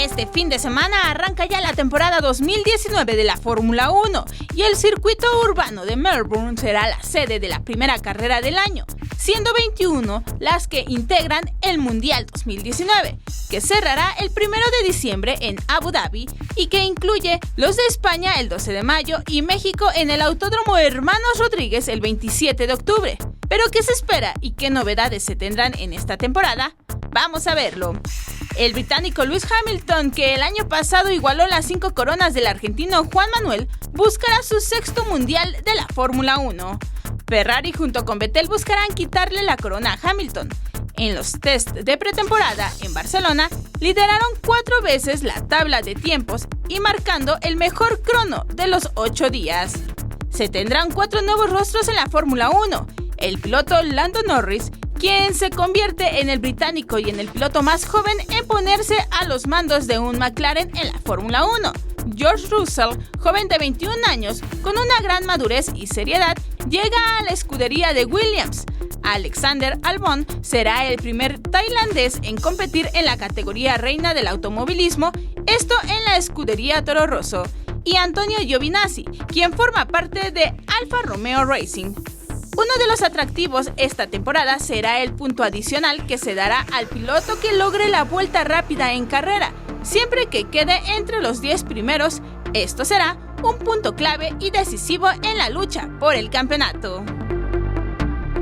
Este fin de semana arranca ya la temporada 2019 de la Fórmula 1 y el circuito urbano de Melbourne será la sede de la primera carrera del año, siendo 21 las que integran el Mundial 2019, que cerrará el 1 de diciembre en Abu Dhabi y que incluye los de España el 12 de mayo y México en el Autódromo Hermanos Rodríguez el 27 de octubre. ¿Pero qué se espera y qué novedades se tendrán en esta temporada? Vamos a verlo. El británico Lewis Hamilton, que el año pasado igualó las 5 coronas del argentino Juan Manuel, buscará su sexto mundial de la Fórmula 1. Ferrari junto con Vettel buscarán quitarle la corona a Hamilton. En los test de pretemporada en Barcelona, lideraron 4 veces la tabla de tiempos y marcando el mejor crono de los 8 días. Se tendrán 4 nuevos rostros en la Fórmula 1. El piloto Lando Norris, quien se convierte en el británico y en el piloto más joven en ponerse a los mandos de un McLaren en la Fórmula 1. George Russell, joven de 21 años, con una gran madurez y seriedad, llega a la escudería de Williams. Alexander Albon será el primer tailandés en competir en la categoría reina del automovilismo, esto en la escudería Toro Rosso, y Antonio Giovinazzi, quien forma parte de Alfa Romeo Racing. Uno de los atractivos esta temporada será el punto adicional que se dará al piloto que logre la vuelta rápida en carrera, siempre que quede entre los 10 primeros. Esto será un punto clave y decisivo en la lucha por el campeonato.